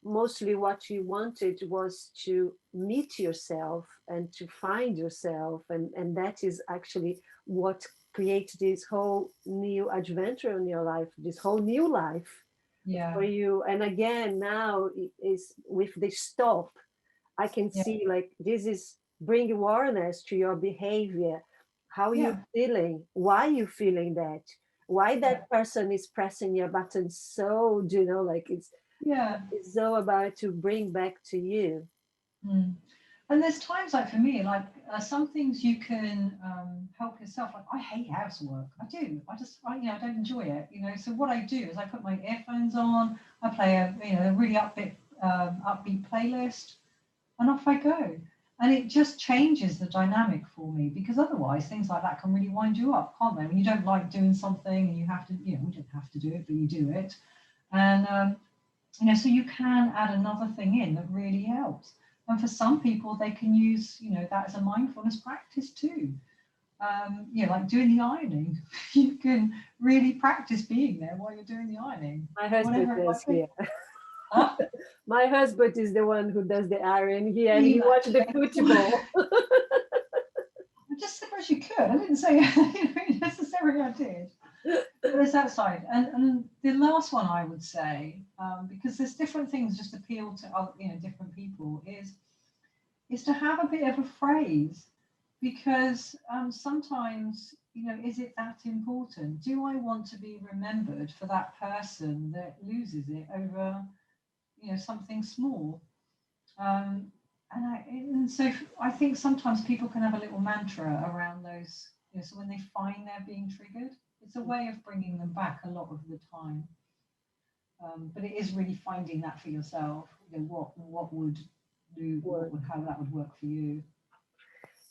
mostly what you wanted was to meet yourself and to find yourself, and that is actually what creates this whole new adventure in your life, this whole new life yeah, for you. And again, now it is with the stop, I can yeah, see like this is bring awareness to your behavior, how you yeah, feeling, why you feeling that, why yeah, that person is pressing your button, so like yeah. it's so about to bring back to you. Mm. And there's times like for me, like some things you can help yourself. Like I hate housework. I do. I don't enjoy it. So what I do is I put my earphones on. I play a really upbeat playlist, and off I go. And it just changes the dynamic for me because otherwise things like that can really wind you up, can't they? When you don't like doing something and you have to, we don't have to do it, but you do it, and so you can add another thing in that really helps. And for some people, they can use, that as a mindfulness practice too. Like doing the ironing. You can really practice being there while you're doing the ironing, My husband whatever it does might be. here. Huh? My husband is the one who does the iron here, and he watched the I football. just said as you could. I didn't say necessarily I did. But there's that side. And the last one I would say, because there's different things just appeal to different people, is to have a bit of a phrase because sometimes is it that important? Do I want to be remembered for that person that loses it over something small? um, and so I think sometimes people can have a little mantra around those, so when they find they're being triggered, it's a way of bringing them back a lot of the time. But it is really finding that for yourself, what Work. would how that would work for you.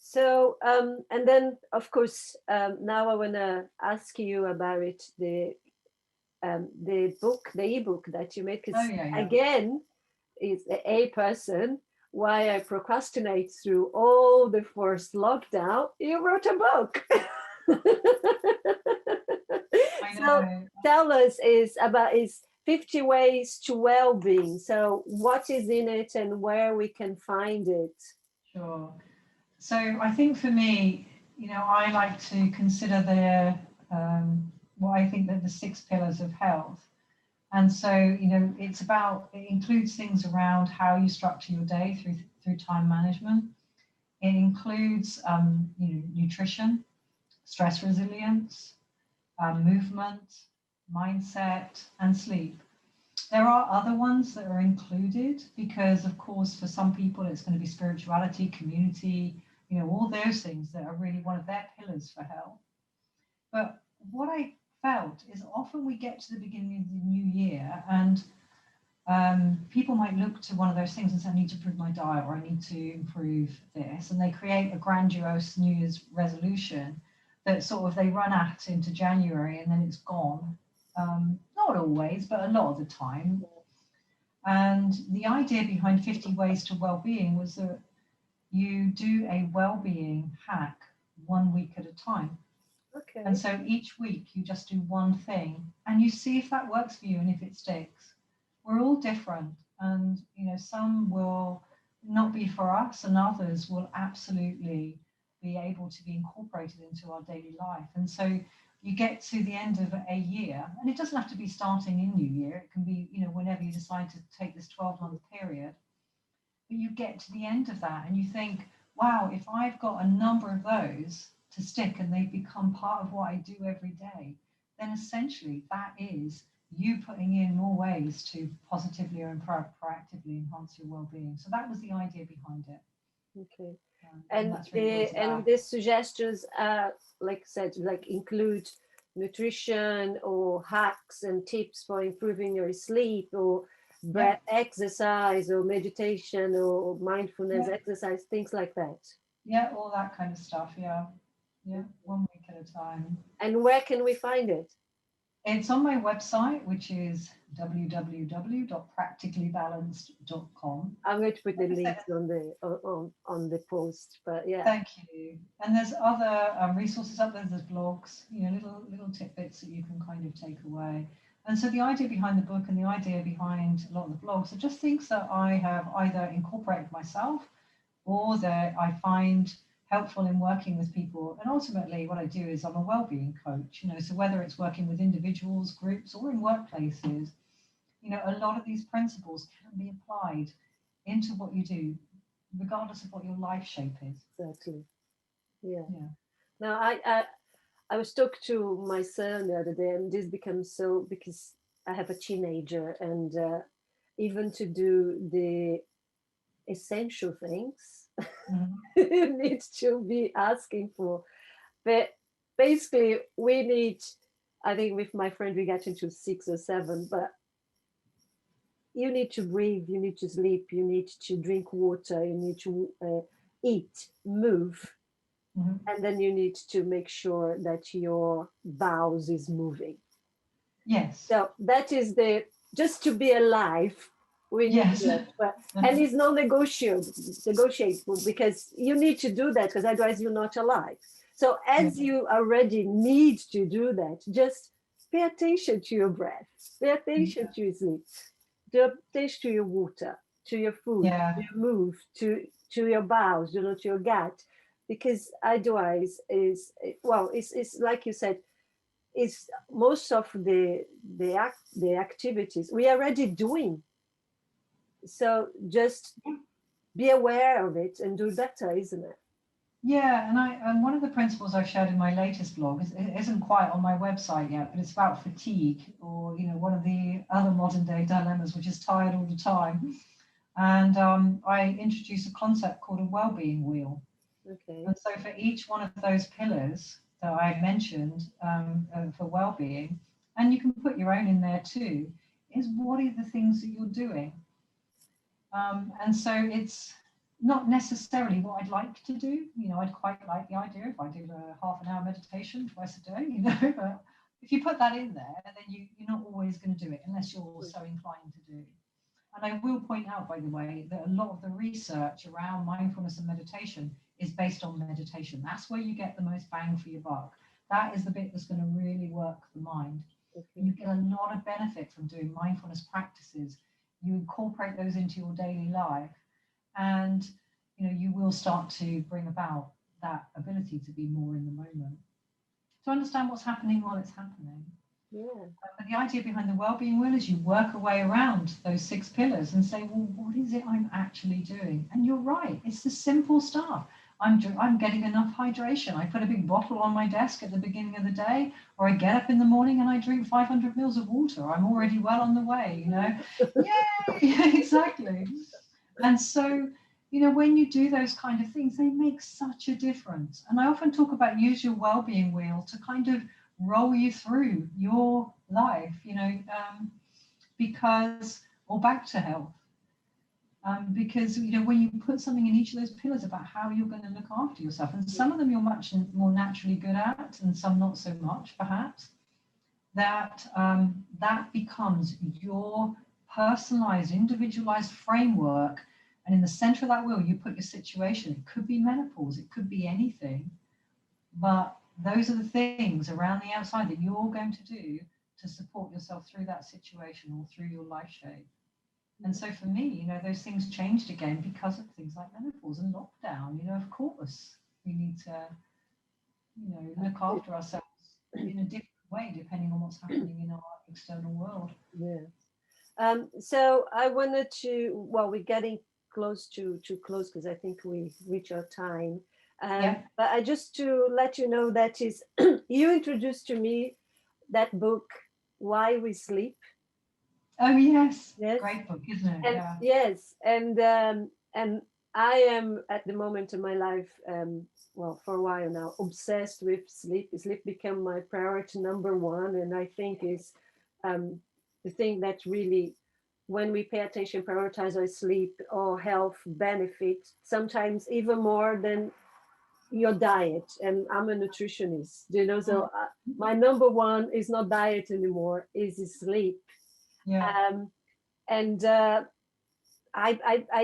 So, and then of course, now I want to ask you about the book, the ebook that you made, Oh because yeah, yeah. again, is a person. Why I procrastinate through all the first lockdown? You wrote a book. I So know. tell us is about is 50 ways to well-being. So what is in it and where we can find it? Sure. So I think for me, I like to consider what I think that the six pillars of health. And so, it includes things around how you structure your day through time management. It includes, nutrition, stress resilience, movement, mindset, and sleep. There are other ones that are included because, of course, for some people, it's going to be spirituality, community, all those things that are really one of their pillars for health. But what I felt is often we get to the beginning of the new year and people might look to one of those things and say, I need to improve my diet or I need to improve this. And they create a grandiose New Year's resolution that sort of they run at into January and then it's gone. Not always, but a lot of the time. And the idea behind 50 Ways to Wellbeing was that you do a well-being hack 1 week at a time. And Okay. so each week you just do one thing and you see if that works for you and if it sticks. We're all different. And some will not be for us and others will absolutely be able to be incorporated into our daily life. And so you get to the end of a year, and it doesn't have to be starting in New Year. It can be, whenever you decide to take this 12-month period. But you get to the end of that and you think, wow, if I've got a number of those to stick and they become part of what I do every day, then essentially that is you putting in more ways to positively and proactively enhance your well-being. So that was the idea behind it. Okay. And And that's really what it's about. these suggestions, like I said, like include nutrition or hacks and tips for improving your sleep or Yeah, breath exercise or meditation or mindfulness yeah, exercise, things like that. yeah, all that kind of stuff. Yeah, yeah, 1 week at a time. And where can we find it? It's on my website, which is www.practicallybalanced.com. I'm going to put the Like I said, links on the post, but yeah. thank you. And there's other resources up there. There's blogs, little tidbits that you can kind of take away. And so the idea behind the book and the idea behind a lot of the blogs are just things that I have either incorporated myself or that I find helpful in working with people. And ultimately, what I do is I'm a well-being coach. So whether it's working with individuals, groups, or in workplaces, a lot of these principles can be applied into what you do, regardless of what your life shape is. Exactly. Yeah. Yeah. Now I was talking to my son the other day, and this becomes so because I have a teenager, and even to do the essential things, Mhm. you need to be asking for. But basically, we need. I think with my friend we get into 6 or 7, but you need to breathe, you need to sleep, you need to drink water, you need to eat, move, Mhm. and then you need to make sure that your bowels is moving. Yes. So that is the just to be alive. We need Yes. that, but and it's non-negotiable, negotiable because you need to do that because otherwise you're not alive. So Yeah. as you already need to do that, just pay attention to your breath, pay attention to your sleep, pay attention to your water, to your food, to Yeah. your move, to your bowels, to your gut, because otherwise is well, it's like you said, is most of the activities we are already doing. So just be aware of it and do better, isn't it? Yeah, and one of the principles I've shared in my latest blog it isn't quite on my website yet, but it's about fatigue, or one of the other modern day dilemmas, which is tired all the time. And I introduced a concept called a well-being wheel. Okay. And so for each one of those pillars that I mentioned for well-being, and you can put your own in there too, is what are the things that you're doing? And so it's not necessarily what I'd like to do. I'd quite like the idea if I did a half an hour meditation twice a day, but if you put that in there, then you're not always going to do it unless you're so inclined to do. And I will point out, by the way, that a lot of the research around mindfulness and meditation is based on meditation. That's where you get the most bang for your buck. That is the bit that's going to really work the mind. Okay. You get a lot of benefit from doing mindfulness practices. You incorporate those into your daily life, and you will start to bring about that ability to be more in the moment, to understand what's happening while it's happening. Yeah. But the idea behind the well-being wheel is you work a way around those 6 pillars and say, well, what is it I'm actually doing? And you're right, it's the simple stuff. I'm getting enough hydration. I put a big bottle on my desk at the beginning of the day, or I get up in the morning and I drink 500 mils of water. I'm already well on the way. Yay! Exactly. And so, when you do those kind of things, they make such a difference. And I often talk about use your well-being wheel to kind of roll you through your life, because, or back to health. Because when you put something in each of those pillars about how you're going to look after yourself, and some of them you're much more naturally good at, and some not so much, perhaps, that becomes your personalized, individualized framework. And in the center of that wheel, you put your situation. It could be menopause, it could be anything, but those are the things around the outside that you're going to do to support yourself through that situation or through your life shape. And so for me, those things changed again because of things like menopause and lockdown. Of course, we need to, look after ourselves in a different way depending on what's happening in our external world. Yeah. So I wanted to, well, we're getting close to close because I think we reach our time. Yeah. But I just to let you know that is you introduced to me that book Why We Sleep. Oh yes, Yes. great book, isn't it? And Yeah. yes, and I am at the moment in my life, well, for a while now, obsessed with sleep. Sleep become my priority number one, and I think is um, the thing that really, when we pay attention, prioritize our sleep or health benefit, sometimes even more than your diet. And I'm a nutritionist, so Mm, my number one is not diet anymore, is sleep. yeah. Um, and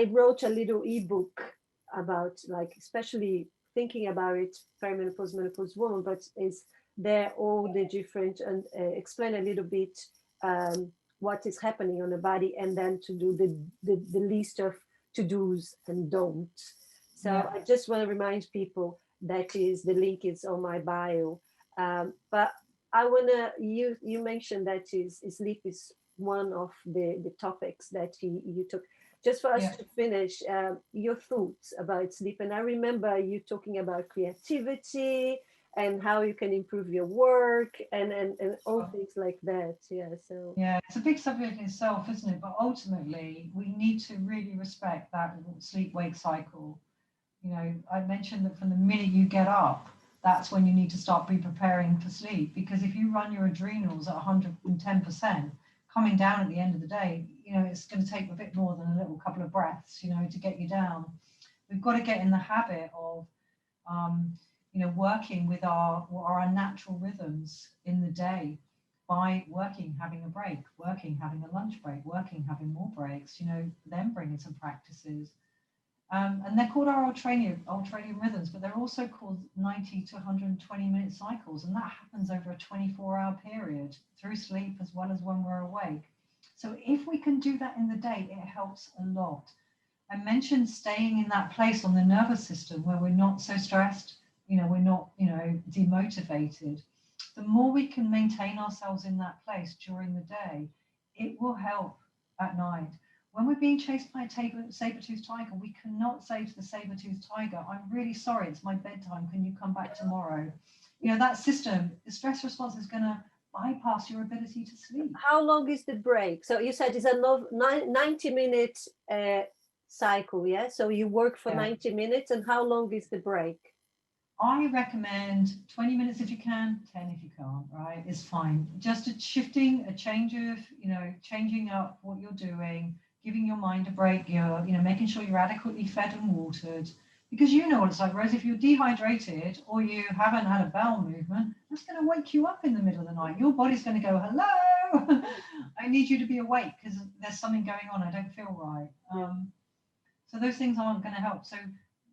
I wrote a little ebook about, like, especially thinking about it, perimenopause, menopause woman, but is there all the different, and explain a little bit what is happening on the body, and then to do the list of to do's and don'ts. So Yeah. I just want to remind people that is the link is on my bio. But I wanna you mentioned that is sleep is one of the topics that you took, just for us Yeah. to finish, your thoughts about sleep. And I remember you talking about creativity and how you can improve your work, and all Sure. things like that. Yeah. So Yeah, it's a big subject in itself, isn't it? But ultimately, we need to really respect that sleep-wake cycle. I mentioned that from the minute you get up, that's when you need to start be preparing for sleep. Because if you run your adrenals at 110%, coming down at the end of the day, it's going to take a bit more than a little couple of breaths, to get you down. We've got to get in the habit of, um, working with what are our natural rhythms in the day by working, having a break, working, having a lunch break, working, having more breaks, then bringing some practices, and they're called our ultradian rhythms, but they're also called 90 to 120-minute cycles. And that happens over a 24-hour period through sleep as well as when we're awake. So if we can do that in the day, it helps a lot. I mentioned staying in that place on the nervous system where we're not so stressed, we're not, demotivated. The more we can maintain ourselves in that place during the day, it will help at night. When we're being chased by a saber-toothed tiger, we cannot say to the saber-toothed tiger, I'm really sorry, it's my bedtime, can you come back tomorrow? That system, the stress response is going to bypass your ability to sleep. how long is the break? So you said it's a 90-minute cycle, yeah? So you work for Yeah. 90 minutes, and how long is the break? I recommend 20 minutes if you can, 10 if you can't, right? It's fine. Just a shifting, a change of, changing up what you're doing, giving your mind a break, making sure you're adequately fed and watered. Because you know what it's like, Rose, if you're dehydrated or you haven't had a bowel movement, that's going to wake you up in the middle of the night. Your body's going to go, hello, I need you to be awake because there's something going on. I don't feel right. Yeah. So those things aren't going to help. So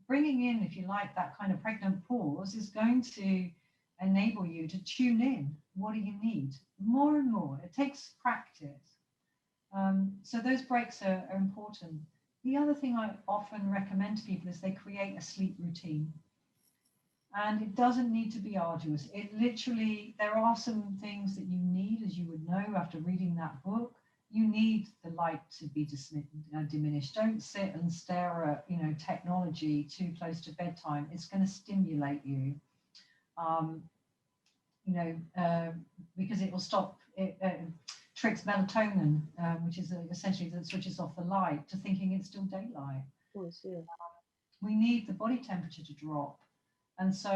bringing in, if you like, that kind of pregnant pause is going to enable you to tune in. What do you need? More and more. It takes practice. So those breaks are important. The other thing I often recommend to people is they create a sleep routine. And it doesn't need to be arduous. It literally, there are some things that you need, as you would know after reading that book. You need the light to be diminished. Don't sit and stare at, technology too close to bedtime. It's going to stimulate you, um, you know, uh, because it will stop. It tricks melatonin, which is essentially that switches off the light, to thinking it's still daylight. Of course, yeah. We need the body temperature to drop. And so,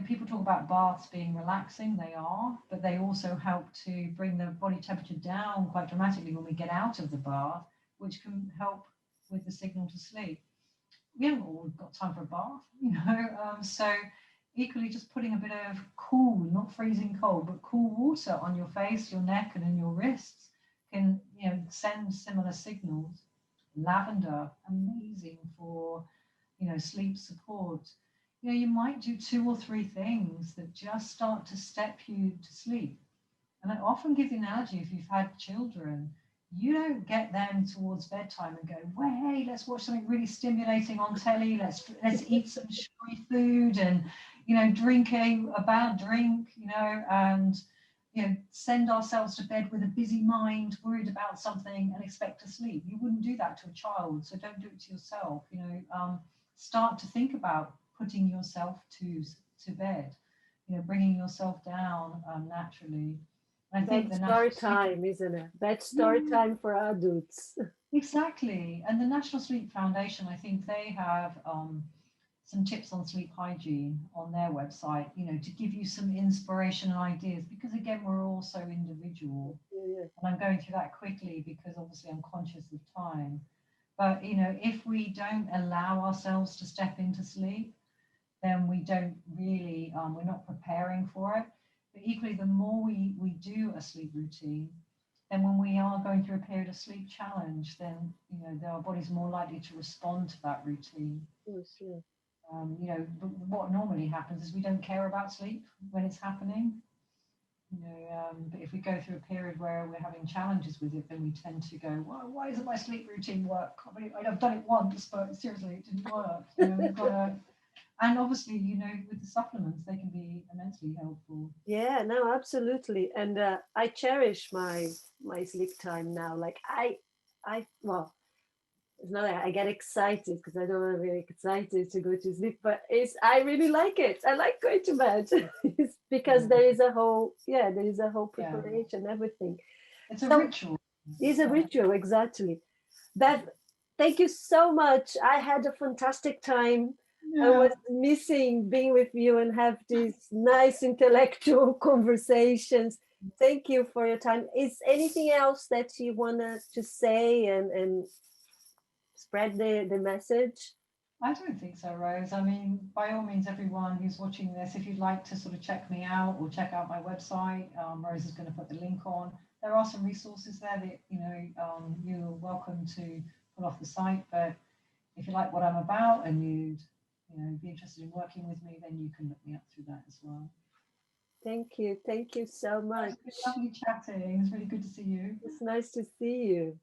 people talk about baths being relaxing. They are, but they also help to bring the body temperature down quite dramatically when we get out of the bath, which can help with the signal to sleep. We haven't all got time for a bath. So equally, just putting a bit of cool, not freezing cold, but cool water on your face, your neck, and in your wrists can, send similar signals. Lavender, amazing for, sleep support. You might do two or three things that just start to step you to sleep. And I often give the analogy, if you've had children, you don't get them towards bedtime and go, well, hey, let's watch something really stimulating on telly. Let's eat some sugary food and, drink a bad drink, and send ourselves to bed with a busy mind, worried about something, and expect to sleep. You wouldn't do that to a child, so don't do it to yourself. Start to think about putting yourself to bed, bringing yourself down naturally. And I think That the story National Sleep, time, isn't it? That story yeah, time for adults. exactly. And the National Sleep Foundation, I think they have some tips on sleep hygiene on their website, to give you some inspiration and ideas, because again, we're all so individual. Yeah, And I'm going through that quickly because obviously I'm conscious of time. But if we don't allow ourselves to step into sleep, then we don't really, we're not preparing for it. But equally, the more we do a sleep routine, then when we are going through a period of sleep challenge, then our body's more likely to respond to that routine. yeah, sure. But what normally happens is we don't care about sleep when it's happening. But if we go through a period where we're having challenges with it, then we tend to go, why doesn't my sleep routine work? I mean, I've done it once, but seriously, it didn't work. We've got to, and obviously, with the supplements, they can be immensely helpful. Yeah, no, absolutely. And I cherish my sleep time now. Like well, it's not like I get excited because I don't want to be excited to go to sleep, but I really like it. I like going to bed. It's because Yeah, there is a whole yeah. preparation, everything. It's a So ritual. it's a Yeah. ritual, exactly. Bev, thank you so much. I had a fantastic time. I was Yeah. missing being with you and have these nice intellectual conversations. Thank you for your time. Is anything else that you want to say and spread the message? I don't think so, Rose. I mean, by all means, everyone who's watching this, if you'd like to sort of check me out or check out my website, Rose is going to put the link on. There are some resources there that you're welcome to pull off the site. But if you like what I'm about and you'd be interested in working with me, then you can look me up through that as well. Thank you. Thank you so It's much. been lovely chatting. It's really good to see you. It's nice to see you.